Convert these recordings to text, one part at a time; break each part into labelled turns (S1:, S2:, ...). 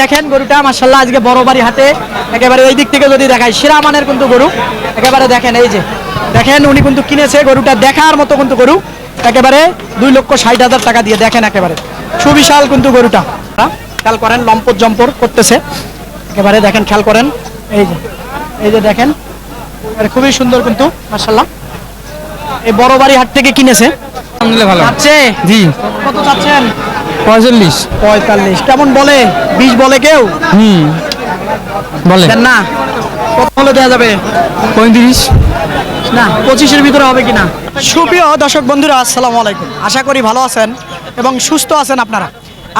S1: দেখেন গরুটা মাশাআল্লাহ আজকে বড়বাড়ি হাটে একেবারে এই দিক থেকে যদি দেখাই সেরা মানের কিন্তু গরু একেবারে দেখেন এই যে দেখেন উনি কিন্তু কিনেছে গরুটা দেখার মতো কিন্তু গরু একেবারে 2,60,000 টাকা দিয়ে দেখেন একেবারে সুবিশাল কিন্তু গরুটা খেয়াল করেন লম্পট জম্পর করতেছে একেবারে দেখেন খেয়াল করেন এই যে দেখেন খুবই সুন্দর কিন্তু মাশাআল্লাহ এই বড়বাড়ি হাট থেকে কিনেছে
S2: আলহামদুলিল্লাহ ভালো
S1: আছে
S2: জি
S1: কত চাচ্ছেন
S2: 45
S1: কেমন বলে 20 বলে কেউ
S2: বলে
S1: দেন না কত হলে দেওয়া যাবে
S2: 35
S1: না 25-এর ভিতরে হবে কিনা সুপ্রিয় দর্শক বন্ধুরা আসসালামু আলাইকুম আশা করি ভালো আছেন এবং সুস্থ আছেন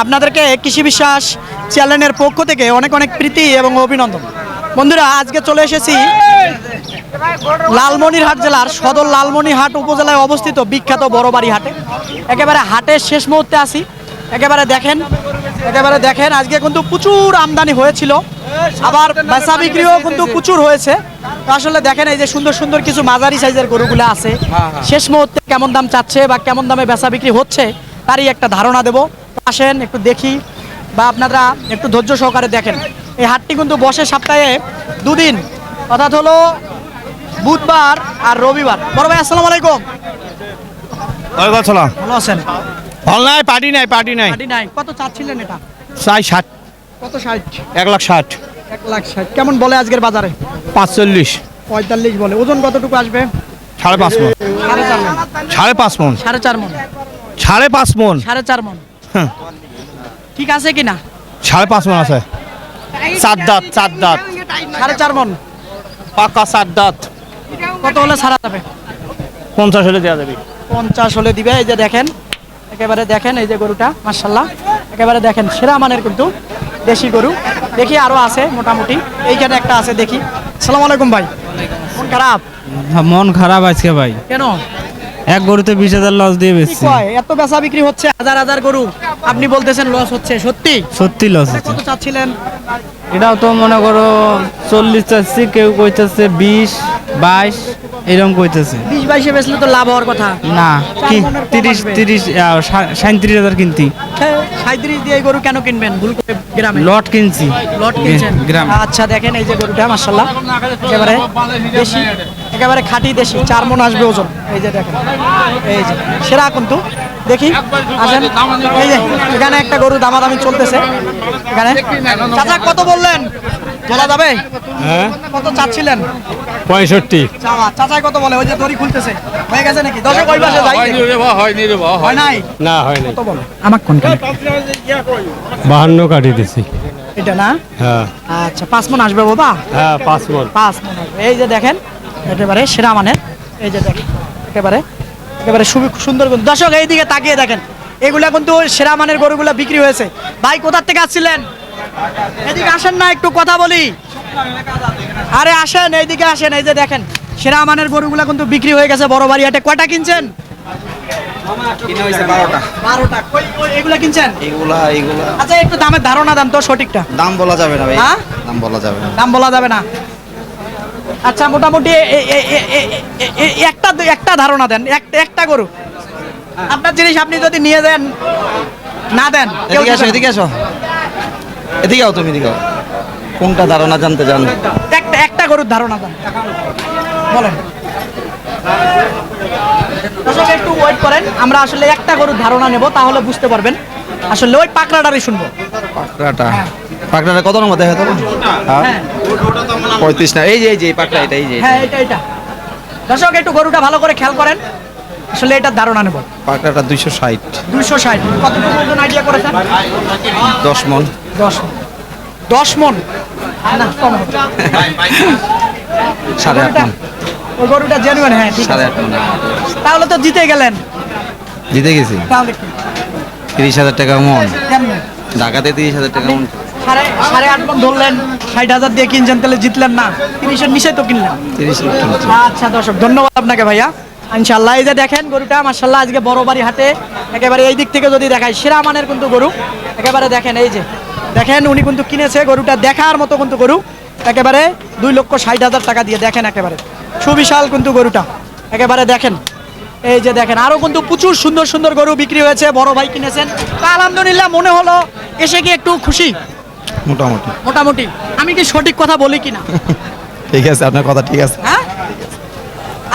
S1: আপনাদেরকে কৃষি বিশ্বাস চ্যানেলের পক্ষ থেকে অনেক অনেক প্রীতি এবং অভিনন্দন বন্ধুরা আজকে চলে এসেছি লালমনিরহাট জেলার সদর লালমনিরহাট উপজেলায় অবস্থিত বিখ্যাত বড়বাড়ি হাটে একেবারে হাটের শেষ মুহূর্তে আসি একেবারে দেখেন আজকে কিন্তু প্রচুর আমদানি হয়েছিল আবার বেচা বিক্রিও কিন্তু প্রচুর হয়েছে তো আসলে দেখেন এই যে সুন্দর সুন্দর কিছু মাঝারি সাইজের গরুগুলো আছে শেষ মুহূর্তে কেমন দাম চাচ্ছে বা কেমন দামে বেচা বিক্রি হচ্ছে তারই একটা ধারণা দেব আসেন একটু দেখি বা আপনারা একটু ধৈর্য সহকারে দেখেন এই হাটটি কিন্তু বসে সপ্তাহে দুদিন অর্থাৎ হলো বুধবার আর রবিবার বড় ভাই আসসালামু আলাইকুম
S3: ওয়ালাইকুম আসসালাম
S1: ভালো আছেন
S3: ভালো নাই পার্টি নাই
S1: পার্টি নাই কত চাচ্ছিলেন এটা
S3: চাই 60
S1: কত 60
S3: 1,60,000
S1: 1,60,000 কেমন বলে আজকের বাজারে
S3: 45
S1: 45 বলে ওজন কতটুকু আসবে
S3: 5.5 মন 5.5 মন
S1: 4.5 মন
S3: 5.5 মন
S1: 4.5 মন ঠিক আছে কিনা
S3: 5.5 মন আছে 7 দাঁত
S1: 4.5 মন
S3: পাকা 7 দাঁত
S1: কত হলে ছাড়া যাবে
S3: 50 হলে দেওয়া যাবে
S1: 50 হলে দিবে এই যে দেখেন একেবারে দেখেন এই যে গরুটা মাশাআল্লাহ একেবারে দেখেন সেরা মানের কিন্তু দেশি গরু দেখি আরো আছে মোটামুটি এইখানে একটা আছে দেখি আসসালামু আলাইকুম ভাই মন খারাপ
S2: মন খারাপ আজকে ভাই
S1: কেন
S2: এক গরুতে 20,000 লস দিয়ে
S1: কি
S2: বেচছি
S1: কয় এত বেচা বিক্রি হচ্ছে হাজার হাজার গরু আপনি বলতেছেন লস হচ্ছে
S2: সত্যি লস হচ্ছে
S1: কত চাচ্ছিলেন
S2: এটাও তো মনে করো 40 চাচ্ছি কেউ কইতেছে 20 22 এরকম কইতেছে
S1: 20-22 এ বেচলে তো লাভ হওয়ার কথা
S2: না কি
S1: চার মণের কম
S2: 30 37,000 কিনতি
S1: 37 দিয়ে এই গরু কেন কিনবেন ভুল করে গ্রামে
S2: লট কিনছি
S1: লট কিনছেন
S2: গ্রাম
S1: আচ্ছা দেখেন এই যে গরুটা মাশাআল্লাহ একেবারে দেশি একেবারে খাঁটি দেশি 4 মণ আসবে ওজন এই যে দেখেন এই যে সেরা কিন্তু দেখি আসেন এই যে এখানে একটা গরু দামাদামি চলতেছে এখানে চাচা কত বললেন বলা যাবে
S3: হ্যাঁ
S1: কত চাচ্ছিলেন
S3: 65
S1: চাচা কত বলে ওই যে দড়ি খুলতেছে হয়ে গেছে নাকি দর্শক ওই পাশে যাই হয় নাই
S3: না হয় নাই
S1: কত বলে আমাক কোন
S3: 52 কাটি দিছি
S1: এটা না
S3: হ্যাঁ
S1: আচ্ছা 5 মণ আসবে বাবা
S3: হ্যাঁ 5 মন
S1: 5 মণ আসবে এই যে দেখেন একেবারে সেরা মানের এই যে দেখেন একেবারে সুন্দর গরু দর্শক এইদিকে তাকিয়ে দেখেন এগুলা কিন্তু সেরা মানের গরুগুলা বিক্রি হয়েছে ভাই কোথা থেকে আসছিলেন এদিকে আসেন না একটু কথা বলি আরে আসেন এইদিকে আসেন এই যে দেখেন সেরা মানের গরুগুলা কিন্তু বিক্রি হয়ে গেছে বড়বাড়ি হাটে কয়টা কিনছেন 12টা এগুলা কিনছেন এগুলা আচ্ছা একটু দামের ধারণা দেন তো সঠিকটা
S4: দাম বলা যাবে না ভাই
S1: হ্যাঁ দাম বলা যাবে না আচ্ছা মোটামুটি একটা ধারণা দেন একটা গরু আপনার জিনিস আপনি যদি নিয়ে যান না দেন
S4: এদিকে আসো এদিকে আও তুমি এদিকে আও কোনটা ধারণা জানতে চান
S1: একটা গরুর ধারণা দেন বলেন দর্শক একটু ওয়েট করেন আমরা আসলে একটা গরুর ধারণা নেব তাহলে বুঝতে পারবেন আসলে ওই পাকড়াটারই শুনবো
S4: পাকড়াটা কত নম্বর দেখা তো
S1: হ্যাঁ
S4: 35 না এই যে পাকড়া এটা এই যে
S1: হ্যাঁ এটা দর্শক একটু গরুটা ভালো করে খেয়াল করেন আসলে এটার ধারণা নেব
S4: পাকড়াটা 260
S1: কতটুকু ওজন আইডিয়া করেছেন
S4: 10 মণ
S1: 10 মণ না কম হবে
S4: 8.5 মণ
S1: ওই গরুটা জেনুইন হ্যাঁ ঠিক আছে
S4: 8.5 মণ
S1: তাহলে তো জিতে গেলেন
S4: জিতে গেছি
S1: তাহলে কি
S4: 30,000 টাকা মণ
S1: কেমনে
S4: ঢাকাতে 30,000 টাকা মণ
S1: 8.5 মণ ধরলেন 60,000 দিয়ে কিনছেন তাহলে জিতলেন না 30-এর নিচে তো কিনলেন
S4: 30
S1: আচ্ছা দর্শক ধন্যবাদ আপনাকে ভাইয়া ইনশাআল্লাহ এই যে দেখেন গরুটা মাশাআল্লাহ আজকে বড়বাড়ি হাটে একেবারে এই দিক থেকে যদি দেখাই সেরা মানের কিন্তু গরু একেবারে দেখেন এই যে দেখেন উনি কিন্তু কিনেছে গরুটা দেখার মতো কিন্তু গরু একেবারে 2,60,000 টাকা দিয়ে দেখেন একেবারে সুবিশাল কিন্তু গরুটা একেবারে দেখেন এই যে দেখেন আরো কিন্তু প্রচুর সুন্দর সুন্দর গরু বিক্রি হয়েছে বড় ভাই কিনেছেন তা আলহামদুলিল্লাহ মনে হলো এসে কি একটু খুশি
S4: মোটামুটি।
S1: মোটামুটি। আমি কি সঠিক কথা বলি কিনা?
S4: ঠিক আছে, আপনার কথা ঠিক আছে।
S1: হ্যাঁ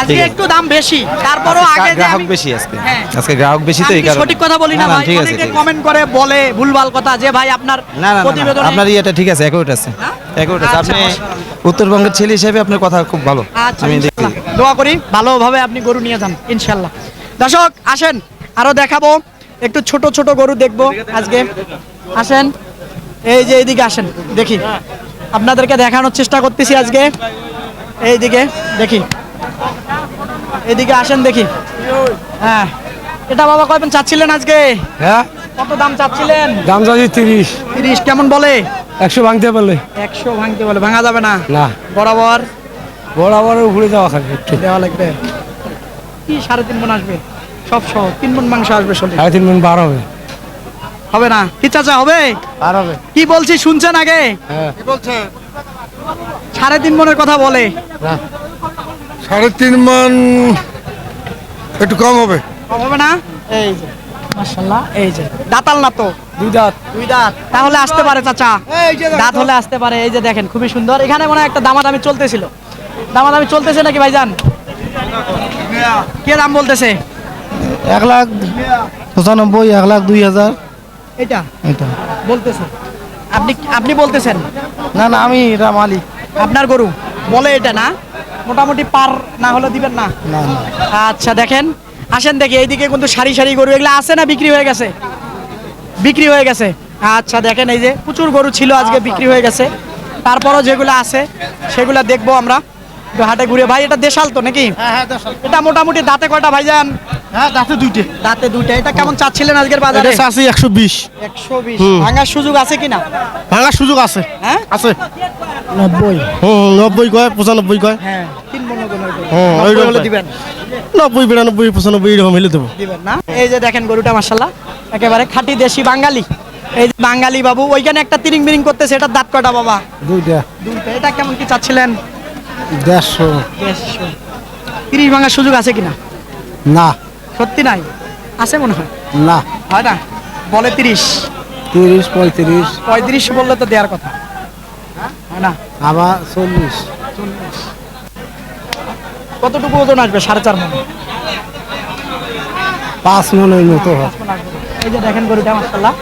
S1: আজকে
S4: ঠিক আছে।
S1: একটু দাম বেশি, তারপরও আগে যে
S4: গ্রাহক
S1: আমি-
S4: বেশি আজকে।
S1: হ্যাঁ।
S4: আজকে গ্রাহক বেশি তো
S1: আমি
S4: এই
S1: কি
S4: কারণে।
S1: সঠিক কথা বলি না ভাই?
S4: ঠিক আছে,
S1: অনেকে
S4: ঠিক আছে।
S1: কমেন্ট করে বলে ভুলভাল কথা যে ভাই আপনার
S4: না,
S1: প্রতিবেদনে
S4: আপনার ইয়েটা ঠিক আছে, অ্যাকুরেট আছে।
S1: হ্যাঁ?
S4: অ্যাকুরেট আছে।
S1: আচ্ছা,
S4: আপনি
S1: মাশাআল্লাহ।
S4: উত্তরবঙ্গের ছেলে হিসেবে আপনার কথা খুব ভালো।
S1: আচ্ছা
S4: আমি দেখি।
S1: ইনশাআল্লাহ। দোয়া করি ভালোভাবে আপনি গরু নিয়ে যান ইনশাল্লাহ। দর্শক আসেন আরো দেখাবো, একটু ছোট ছোট গরু দেখবো আজকে। আসেন এই যে এইদিকে আসেন, দেখি আপনাদেরকে দেখানোর চেষ্টা করতেছি আজকে। এইদিকে দেখি, এইদিকে আসেন দেখি। হ্যাঁ এটা বাবা কয়জন চাচ্ছিলেন আজকে?
S3: হ্যাঁ,
S1: কত দাম চাচ্ছিলেন?
S3: দাম যাচ্ছে 30।
S1: 30 কেমন বলে?
S3: 100 ভাঙতে পারলে
S1: 100 ভাঙতে বলে, ভাঙা যাবে না
S3: না,
S1: বরাবর
S3: বরাবর উপরে যাওয়া খাবে একটু।
S1: দেওয়া লাগবে। কি 3.5 মণ আসবে সব সহ? 3 মণ মাংস আসবে সব?
S3: 3.5 মণ 12 হবে।
S1: হবে না কি চাচা? হবে?
S3: আর হবে।
S1: কি বলছি শুনছেন আগে?
S3: হ্যাঁ,
S1: 3.5 মণের কথা বলে।
S3: না 3.5 মণ একটু কম হবে।
S1: কম হবে না? এই যে মাশাআল্লাহ, এই যে দাঁতাল না তো?
S3: 2 দাঁত।
S1: 2 দাঁত, তাহলে আসতে পারে চাচা, দাঁত হলে আসতে পারে। এই যে দেখেন খুবই সুন্দর। এখানে মনে হয় একটা দামাদামি চলতেছিল, দামাদামি চলতেছে নাকি ভাইজান? কে দাম বলতেছে?
S2: 1,95,000, 1,02,000
S1: এটা
S2: এটা।
S1: বলতেছে আপনি আপনি বলতেছেন?
S2: না না, আমি এটা মালিক।
S1: আপনার গরু বলে এটা না? মোটামুটি পার না হলে দিবেন না?
S2: না না,
S1: আচ্ছা দেখেন, আসেন দেখি এইদিকে কিন্তু সারি সারি গরু এগুলো আছে না বিক্রি হয়ে গেছে? বিক্রি হয়ে গেছে। আচ্ছা দেখেন এই যে প্রচুর গরু ছিল আজকে বিক্রি হয়ে গেছে, তারপরও যেগুলো আছে সেগুলো দেখবো আমরা একটু হাটে ঘুরে। ভাই এটা দেশাল তো নাকি? এটা মোটামুটি দাঁতে কয়টা ভাইজান?
S2: হ্যাঁ দাঁতে 2টে।
S1: দাঁতে 2টা। এটা কেমন চাচ্ছিলেন আজকের বাজারে?
S2: এটা চাচ্ছি 120।
S1: 120। ভাঙার সুযোগ আছে কিনা?
S2: ভাঙার সুযোগ আছে।
S1: হ্যাঁ
S2: আছে।
S1: 90।
S2: 90 কয়, 95 কয়।
S1: হ্যাঁ 3 মণ গরু।
S2: হুম,
S1: 90
S2: ওইরকম
S1: হলে
S2: কয়।
S1: দিবেন?
S2: 90, 92, 95 এরকম হইলে দেবো।
S1: দিবেন না? এই যে দেখেন গরুটা মাশাআল্লাহ একেবারে খাঁটি দেশি বাঙালি। এই যে বাঙালি বাবু, ওইখানে একটা তিরিং বিরিং করতেছে, এটার দাঁত কয়টা বাবা?
S2: 2টা।
S1: 2টা। এটা কেমন কি চাচ্ছিলেন?
S2: 150।
S1: 30 ভাঙার সুযোগ আছে কিনা?
S2: না
S1: সত্যি নাই? আছে মনে হয়।
S2: না,
S1: হয় না? বলে 30।
S2: 30, 35,
S1: 35 বললে তো দেওয়ার কথা, হয় না?
S2: আবার 40।
S1: কতটুকু ওজন আসবে? 4.5 মণ।
S2: 5 মনের মতো হয়।
S1: এই যে দেখেন গরুটা মাশাআল্লাহ।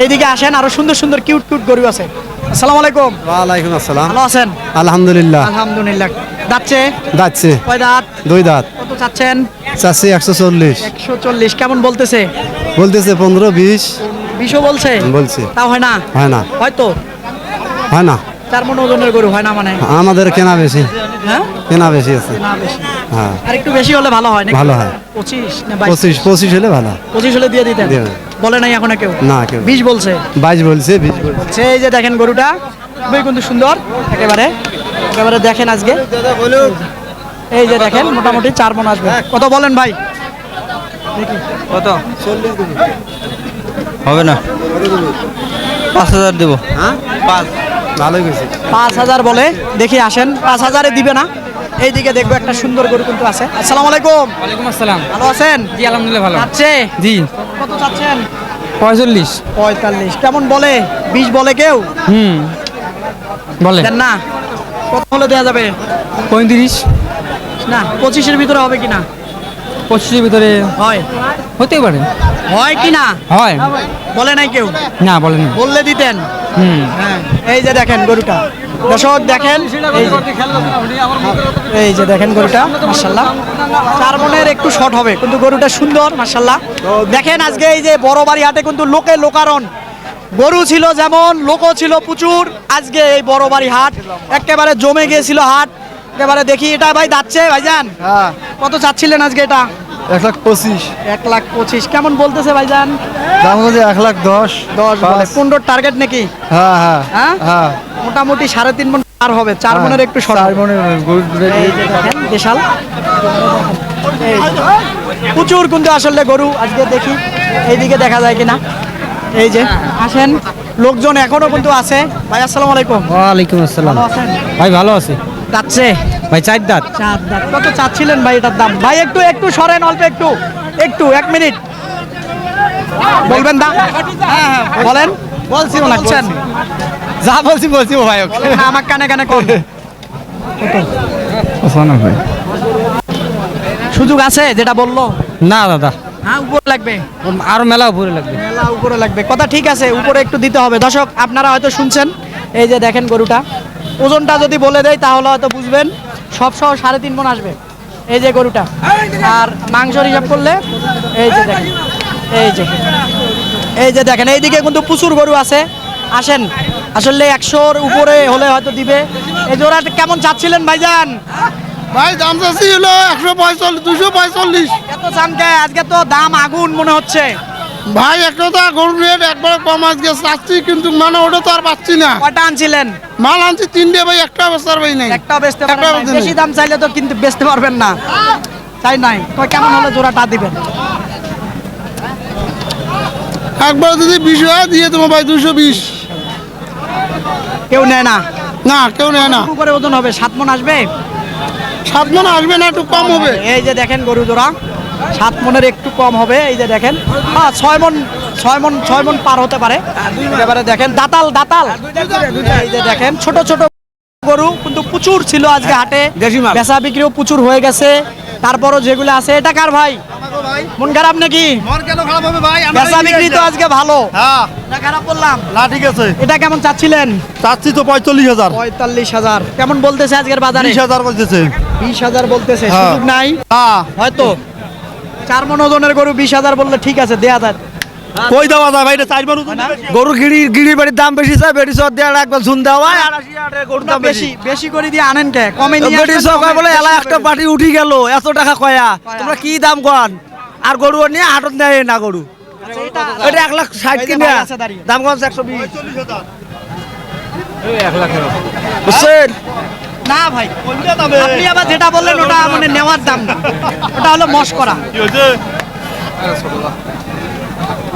S1: এইদিকে আসেন, আরো সুন্দর সুন্দর কিউট কিউট গরু আছে। আসসালামু আলাইকুম।
S4: ওয়ালাইকুম আসসালাম।
S1: ভালো আছেন?
S4: আলহামদুলিল্লাহ।
S1: আলহামদুলিল্লাহ। যাচ্ছে
S4: যাচ্ছে
S1: কয় দাঁত?
S4: 2 দাঁত।
S1: কত চাচ্ছেন?
S4: চাচ্ছি 140।
S1: 140 কেমন বলতেছে?
S4: বলতেছে 15, 20
S1: 20 বলছে?
S4: বলছে।
S1: তাও হয় না?
S4: হয় না,
S1: হয়তো
S4: হয় না।
S1: 4 মণ ওজনের গরু হয় না মানে?
S4: আমাদের কেনা বেশি,
S1: হ্যাঁ
S4: কেনা বেশি আছে।
S1: না বেশি।
S4: হ্যাঁ,
S1: আর একটু বেশি হলে ভালো হয় নাকি?
S4: ভালো হয়।
S1: 25 না 22?
S4: 25 হলে ভালো।
S1: 25 হলে দিয়ে দিতেন?
S4: দিয়ে দেব।
S1: বলে নাই এখনো কেউ?
S4: না, কেউ।
S1: 20 বলছে।
S4: 22 বলছে, 20 বলছে।
S1: বলছে। এই যে দেখেন গরুটা খুবই কিন্তু সুন্দর একেবারে, একেবারে দেখেন আজকে। এই যে দেখেন মোটামুটি 4 মণ আসবে। কত বলেন ভাই?
S2: কত? হবে না, 5,000 দেবো।
S4: হ্যাঁ, 5 ভালোই গেছে।
S1: 5,000 বলে। দেখি আসেন 5,000-এ দিবে না। এইদিকে দেখবো একটা সুন্দর গরু কিন্তু আছে। আসসালামু আলাইকুম।
S2: ওয়ালাইকুম আসসালাম।
S1: ভালো আছেন?
S2: জি আলহামদুলিল্লাহ ভালো।
S1: যাচ্ছে?
S2: জি।
S1: কত চাচ্ছেন?
S2: 45।
S1: 45 কেমন বলে? 20 বলে কেউ?
S2: বলে
S1: দেন না? কত হলে দেওয়া যাবে?
S2: 35,
S1: না 25-এর ভিতরে হবে কিনা?
S2: 25-এর ভিতরে
S1: হয়?
S2: হতেই পারে।
S1: হয় কিনা?
S2: হয়
S1: বলে নাই কেউ?
S2: না, বলেন।
S1: বললে দিতেন? হ্যাঁ। এই যে দেখেন গরুটা, দর্শক দেখেন, এই যে দেখেন গরুটা মাশাআল্লাহ 4 মণের একটু শর্ট হবে, কিন্তু গরুটা সুন্দর মাশাআল্লাহ। দেখেন আজকে এই যে বড় বাড়ি হাটে কিন্তু লোকে লোকারণ, গরু ছিল যেমন, লোকও ছিল প্রচুর। আজকে এই বড় বাড়ি হাট একেবারে জমে গিয়েছিল হাট একেবারে। দেখি এটা ভাই যাচ্ছে ভাইজান?
S4: হ্যাঁ,
S1: কত চাচ্ছিলেন আজকে এটা?
S4: 1,25,000।
S1: 1,25,000 কেমন বলতেছে ভাইজান?
S4: দাম হচ্ছে 1,10,000।
S1: 10 বলে। 15 টার্গেট নাকি?
S4: হ্যাঁ, হ্যাঁ,
S1: হ্যাঁ
S4: হ্যাঁ।
S1: মোটামুটি 3.5 মণ পার হবে। 4 মণের একটু শর্ট।
S4: 4 মনের
S1: এই যে দেখেন বিশাল, এই যে। প্রচুর কিন্তু আসলে গরু আজকে। দেখি এইদিকে দেখা যায় কিনা। এই যে আসেন, লোকজন এখনো কিন্তু আছে। ভাই আসসালামু আলাইকুম।
S2: ওয়ালাইকুম আসসালাম।
S1: ভালো আছেন?
S2: ভাই ভালো আছে
S1: যাচ্ছে
S2: ভাই। 4 দাঁত।
S1: 4 দাঁত। কত চাচ্ছিলেন ভাই এটার দাম? ভাই একটু একটু সরেন অল্প, একটু একটু 1 মিনিট বলবেন দাম। হ্যাঁ হ্যাঁ বলেন।
S4: বলছি,
S1: বলছেন
S2: যা বলছি বলছি ভাই ওকে
S1: বলেন না, আমার কানে কানে কোন সুযোগ আছে যেটা বললো?
S2: না দাদা
S1: হ্যাঁ, উপরে লাগবে,
S2: আরো মেলা উপরে লাগবে।
S1: মেলা উপরে লাগবে। কথা ঠিক আছে, উপরে একটু দিতে হবে। দর্শক আপনারা হয়তো শুনছেন, এই যে দেখেন গরুটা, ওজনটা যদি বলে দেয় তাহলে হয়তো বুঝবেন। সব সহ 3.5 মণ আসবে এই যে গরুটা। আর মাংসর হিসাব করলে এই যে দেখেন, এই যে দেখেন, এইদিকে কিন্তু প্রচুর গরু আছে। আসেন, আসলে 100-র উপরে হলে হয়তো দিবে। এই জোড়া কেমন চাচ্ছিলেন ভাইজান?
S3: ভাই দাম চাচ্ছি হলো 145, 245।
S1: এত চান কে? আজকে তো দাম আগুন মনে হচ্ছে।
S3: ভাই একটা তো গরুর রেট একবার কম আজকে চাচ্ছি, কিন্তু মানে ওটা তো আর পাচ্ছি না।
S1: কয়টা আনছিলেন?
S3: মাল আনছি 3টে ভাই, একটা অবস্থার ভাই নেই।
S1: একটা বেচতে পারবেন
S3: একটা
S1: না।
S3: বেচতে
S1: বেশি
S3: নেই।
S1: দাম চাইলে তো কিন্তু বেচতে পারবেন না, তাই নাই? তো কেমন হলে জোড়াটা দিবেন?
S3: একবার যদি 20 হয় দিয়ে দেবো ভাই, 220।
S1: কেউ নেয় না।
S3: না কেউ নেয় না।
S1: কত করে ওজন হবে? 7 মণ আসবে?
S3: 7 মণ আসবে না, একটু কম হবে।
S1: এই যে দেখেন গরু জোড়া 7 মণের একটু কম হবে। এই যে দেখেন, হ্যাঁ 6 মণ পার হতে পারে। এবারে দেখেন দাতাল এই যে দেখেন ছোট ছোট গরু কিন্তু প্রচুর ছিল আজকে হাটে, বেচা বিক্রিও প্রচুর হয়ে গেছে। তারপরও যেগুলো আছে, এটা কার ভাই? মন খারাপ নাকি? বেচা বিক্রি তো আজকে ভালো,
S3: হ্যাঁ
S1: না খারাপ বললাম?
S3: না ঠিক আছে,
S1: এটা কেমন চাচ্ছিলেন?
S3: চাচ্ছি তো 45,000।
S1: 45,000 কেমন বলতেছে আজকের বাজারে?
S3: 20,000 বলতেছে।
S1: 20,000 বলতেছে।
S3: হ্যাঁ।
S1: সুযোগ নাই
S3: হ্যাঁ
S1: হয়তো। 4 মণ ওজনের গরু 20,000 বললে ঠিক আছে, দেয়া যায়।
S3: কই দেওয়া যায় ভাই, এটা 4 বার গরু গিড়ি বাড়ির দাম বেশি চাই, বেড়ি সব দেওয়া একবার ঝুন দেওয়া হয়। 88,000 গরুর দাম
S1: বেশি বেশি করে দিয়ে আনেন কে? কমে নিয়ে
S3: বেড়ি
S1: আসবেন,
S3: সব
S1: কমে
S3: বলে
S1: বেশি
S3: এলা
S1: করে
S3: একটা
S1: দিন।
S3: পার্টি উঠি গেল, এত টাকা কয়া তোমরা কি দাম কন? আর গরু নিয়ে হাটত নেয় না গরু,
S1: আচ্ছা, এটা-
S3: এটা 1,60,000
S1: এই যে
S3: কিনে
S1: ভাই আছে দাঁড়িয়ে।
S3: দাম কম 120। বুঝছেন?
S1: না ভাই, আপনি আবার যেটা বললেন ওটা মানে নেওয়ার দাম না, ওটা হলো মস্করা।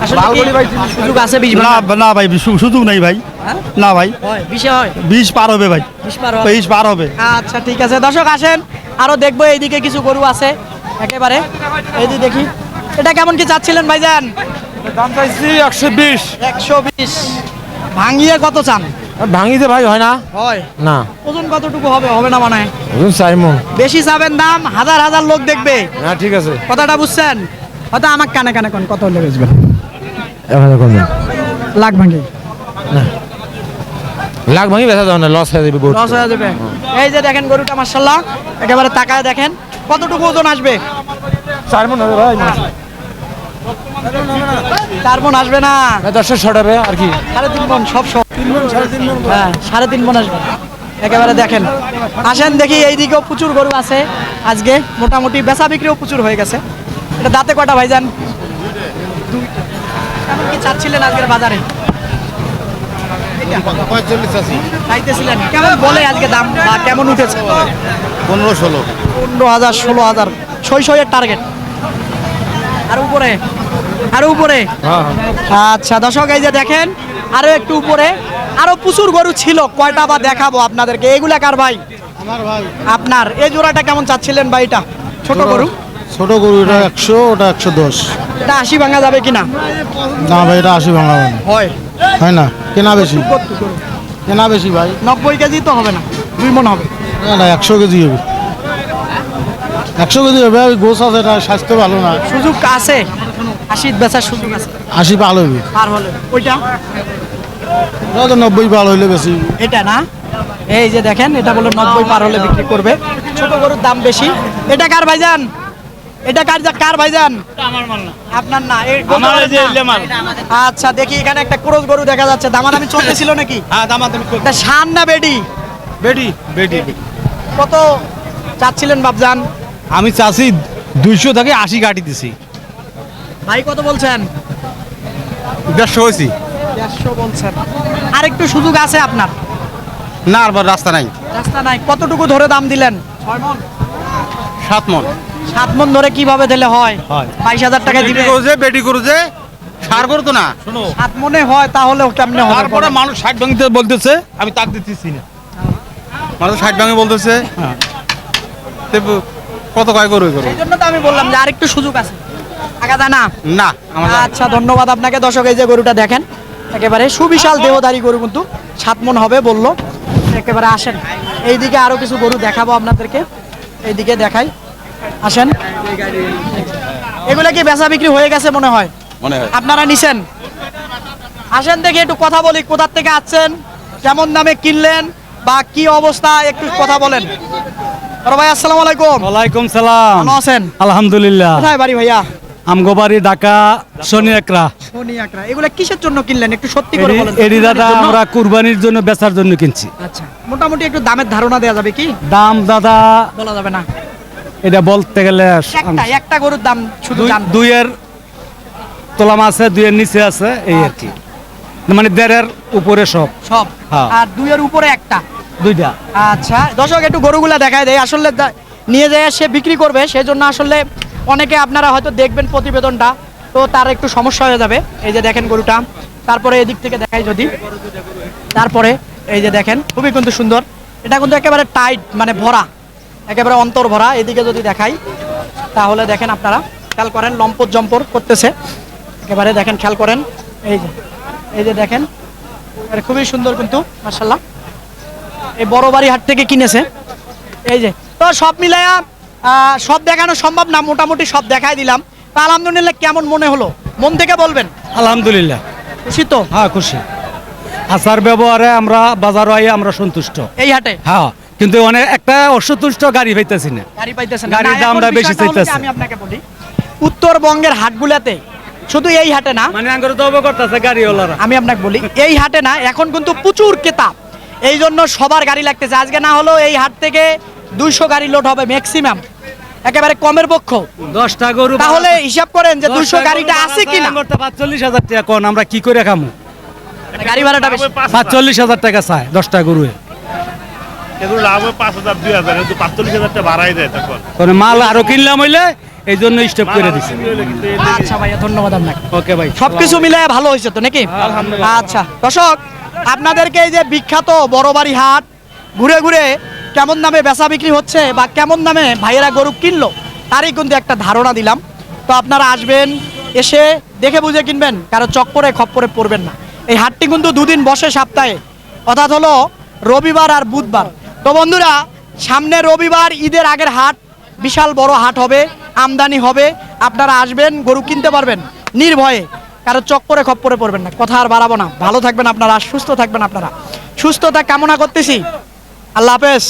S1: আসলে কি সুযোগ আছে 20
S5: না
S1: ভাঙা?
S5: না ভাই সুযোগ নাই ভাই,
S1: হ্যাঁ?
S5: না ভাই,
S1: হয় 20 হয়,
S5: 20 পার হবে ভাই,
S1: 20 পার হয়।
S5: 20 পার হবে।
S1: আচ্ছা ঠিক আছে, দর্শক আসেন আরো দেখবো। এইদিকে কিছু গরু আছে একেবারে, এইদিকে দেখি। এটা কেমন কি চাচ্ছিলেন ভাইজান?
S3: দাম চাইছি 120।
S1: 120 ভাঙিয়ে কত চান?
S3: ভাঙিতে ভাই হয় না।
S1: হয়
S3: না
S1: ওজন কতটুকু হবে? হবে না মানে?
S3: 4 মণ।
S1: বেশি চাবেন দাম, হাজার হাজার লোক দেখবে।
S3: না ঠিক আছে,
S1: কথাটা বুঝছেন? হয়তো আমার কানে কানে কোন কত হলে বেচবেন?
S3: 1000 কম।
S1: লাখ ভাঙি
S3: লাখ ভাঙি বেচা যাবে না, লস হয়ে যাবে বহুত।
S1: লস হয়ে যাবে। এই যে দেখেন গরুটা মাশাআল্লাহ, একেবারে তাকায় দেখেন কতটুকু ওজন আসবে।
S3: 4 মণ হবে ভাই,
S1: 4 মণ আসবে না,
S3: 10 শর্ট হবে আর কি।
S1: 3.5 মণ সব সব। 3 মণ 3.5 মণ, হ্যাঁ 3.5 মণ আসবে। একেবারে দেখেন, আসেন দেখি। এইদিকেও প্রচুর গরু আছে আজকে, মোটামুটি বেচা বিক্রিও প্রচুর হয়ে গেছে। এটা দাঁতে কয়টা ভাইজান? 2টা। কেমন কি চাচ্ছিলেন আজকের বাজারে?
S3: 45 আছে।
S1: চাইতেছিলেন কেমন বলে আজকে দাম, বা কেমন উঠেছে?
S3: 15-16।
S1: 15,000 16,000 ছয় টার্গেট। আর উপরে, আরো উপরে। আচ্ছা দর্শক এই যে দেখেন, আরো একটু উপরে আরো প্রচুর গরু ছিল। কয়টা বা দেখাবো আপনাদেরকে। এগুলা কার ভাই?
S3: আমার ভাই।
S1: আপনার। এই জোড়াটা কেমন চাচ্ছিলেন ভাই? এটা ছোট গরু,
S3: ছোট গরু এটা 100, ওটা 110।
S1: এটা 80 ভাঙা যাবে কিনা?
S3: না ভাই এটা 80 ভাঙা
S1: হয়
S3: হয় না, কেনা বেশি, কেনা বেশি ভাই।
S1: 90 কেজি তো হবে না, 2 মণ হবে।
S3: না না 100 কেজি হবে, 100 কেজি হবে। ওই গোছ আছে, এটা স্বাস্থ্য ভালো না।
S1: সুযোগ আছে, 80 বেচার সুযোগ আছে
S3: 80 পাল হবে,
S1: পার হলে। ওইটা
S3: ওটা তো 90 পাল হইলে বেশি।
S1: এটা না, এই যে দেখেন এটা বলে 90 পার হলে বিক্রি করবে। ছোট গরুর দাম বেশি। এটা কার ভাইজান? এটা কার ভাইজান? আপনার না, এই
S5: আমার এই যে লেমার।
S1: আচ্ছা দেখি, এখানে একটা ক্রস গরু দেখা যাচ্ছে। দামাদামি চলতেছিল নাকি?
S5: হ্যাঁ দামাদামি করবে।
S1: এটা শান না বেডি?
S5: বেটি বেটি
S1: কত চাচ্ছিলেন বাপজান?
S5: আমি চাষি 200 থেকে 80 গাড়ি দিছি,
S1: ভাই কত বলছেন?
S5: 150 হয়েছি।
S1: 150 বলছেন। আর একটু সুযোগ আছে আপনার?
S5: না আর রাস্তা নাই।
S1: রাস্তা নাই। কতটুকু ধরে দাম দিলেন? 6 মণ
S5: 7 মণ
S1: 7 মণ ধরে কিভাবে দিলে হয়?
S5: হয়।
S1: 22,000 টাকা দিবে।
S5: বেটি করছে সার করে তো না। শোনো
S1: 7 মণে হয় তাহলেও কেমনে হবে?
S5: তারপরে মানুষ 60 ভাঙতে বলতেছে, আমি তাক দিতেছি না। মানুষ 60 ভাঙে বলতেছে, কত কয় করে করো
S1: এই জন্য তো আমি বললাম যে আরেকটু সুযোগ আছে। টাকা দেয় না।
S5: না আমার
S1: আচ্ছা ধন্যবাদ আপনাকে। দর্শক এই যে গরুটা দেখেন, একেবারে সুবিশাল দেহধারী গরু, কিন্তু 7 মণ হবে বললো। একেবারে আসেন, এইদিকে আরো কিছু গরু দেখাবো আপনাদেরকে, এইদিকে দেখাই, আসেন। এগুলা কি বেচা বিক্রি হয়ে গেছে মনে হয়?
S4: মনে হয়
S1: আপনারা নিছেন? আসেন দেখি একটু কথা বলি, কোথা থেকে আসছেন, কেমন দামে কিনলেন বা কি অবস্থা, একটু কথা বলেন। বড় ভাই আসসালামু আলাইকুম।
S5: ওয়ালাইকুম সালাম।
S1: ভালো আছেন?
S5: আলহামদুলিল্লাহ।
S1: কোথায় বাড়ি ভাইয়া?
S5: আমগোবাড়ি ঢাকা শনি একরা।
S1: শনি আকরা। এগুলা কিসের জন্য কিনলেন একটু সত্যি করে বলেন।
S5: এডি দাদা
S1: কুরবানির জন্য?
S5: আমরা কুরবানির জন্য বেচার জন্য কিনছি।
S1: আচ্ছা, মোটামুটি একটু দামের ধারণা দেওয়া যাবে কি?
S5: দাম দাদা
S1: বলা যাবে না।
S5: এটা বলতে গেলে
S1: একটা গরুর দাম শুধু জানবো।
S5: দুইয়ের তোলাম আছে, দুইয়ের নিচে আছে, এই আর কি, মানে দেড়ের উপরে সব
S1: সব
S5: হ্যাঁ।
S1: আর দুইয়ের উপরে একটা।
S5: দুইটা।
S1: আচ্ছা দর্শক একটু গরুগুলা দেখায় দেয়, আসলে নিয়ে যায় সে বিক্রি করবে, সেজন্য আসলে অনেকে আপনারা হয়তো দেখবেন প্রতিবেদনটা, তো তার একটু সমস্যা হয়ে যাবে। এই যে দেখেন গরুটা, তারপরে এদিক থেকে দেখাই যদি, তারপরে এই যে দেখেন খুবই কিন্তু সুন্দর, এটা কিন্তু একেবারে টাইট মানে ভরা, একেবারে অন্তর ভরা। এদিকে যদি দেখাই তাহলে দেখেন আপনারা খেয়াল করেন, লম্পট জম্পর করতেছে, একেবারে দেখেন খেয়াল করেন, এই যে দেখেন, আর খুবই সুন্দর কিন্তু মাশাআল্লাহ। এই বড় বাড়ি হাট থেকে কিনেছে। এই যে তো সব মিলায়া সব দেখানো সম্ভব না, মোটামুটি সব দেখাই দিলাম। তা আলহামদুলিল্লাহ কেমন মনে হলো মন থেকে বলবেন?
S5: আলহামদুলিল্লাহ
S1: খুশি তো?
S5: হ্যাঁ খুশি। আচার ব্যবহারে আমরা বাজারও আই আমরা সন্তুষ্ট।
S1: এই হাটে
S5: হ্যাঁ, কিন্তু অনেক একটা অসন্তুষ্ট গাড়ি পাইতেছি না।
S1: গাড়ি পাইতেছেন?
S5: গাড়ির
S1: না, এখন
S5: দামটা বেশি
S1: বিষয়টা হলো কি,
S5: চাইতেছে।
S1: আমি আপনাকে বলি, উত্তরবঙ্গের হাটগুলাতে, শুধু এই হাটে না,
S5: মানে আঙ্গুর দব করতেছে গাড়িওয়ালারা।
S1: আমি আপনাকে বলি এই হাটে না, এখন কিন্তু প্রচুর ক্রেতা, এই জন্য সবার গাড়ি লাগতেছে। আজকে না হলো এই হাট থেকে 200 গাড়ি লোড হবে ম্যাক্সিমাম, একেবারে কমের পক্ষ।
S5: 10টা গরু,
S1: তাহলে হিসাব করেন যে 200 গাড়িটা আছে কিনা।
S5: 45,000 টাকা কোন আমরা কি করে খামু?
S1: গাড়ি ভাড়াটা বেশি।
S5: 45,000 টাকা চায় 10টা গরু।
S6: এগুলো লাভ হয় 5,000 2,000, কিন্তু 45,000 টাকা বাড়াই দেয় তখন।
S5: মানে মাল আরো কিনলাম হইলে এই জন্য স্টপ করে দিছি।
S1: আচ্ছা ভাইয়া, ধন্যবাদ আপনাকে।
S5: ওকে ভাই।
S1: সবকিছু মিলে ভালো হয়েছে তো নাকি? আচ্ছা দর্শক, আপনাদেরকে এই যে বিখ্যাত বড় বাড়ি হাট ঘুরে ঘুরে কেমন দামে বেচা বিক্রি হচ্ছে বা কেমন দামে ভাইয়েরা গরু কিনলো তারই কিন্তু একটা ধারণা দিলাম। তো আপনারা আসবেন, এসে দেখে বুঝে কিনবেন, কারো চক্করে খপ্পরে পড়বেন না। এই হাটটি কিন্তু 2 দিন বসে সপ্তাহে, অর্থাৎ হলো রবিবার আর বুধবার। তো বন্ধুরা, সামনে রবিবার ঈদের আগের হাট, বিশাল বড় হাট হবে, আমদানি হবে, আপনারা আসবেন, গরু কিনতে পারবেন নির্ভয়ে, কারো চক্করে খপ্পরে পড়বেন না। কথা আর বাড়াবো না, ভালো থাকবেন আপনারা, সুস্থ থাকবেন আপনারা, সুস্থতা কামনা করতেছি। আল্লাহ হাফেজ।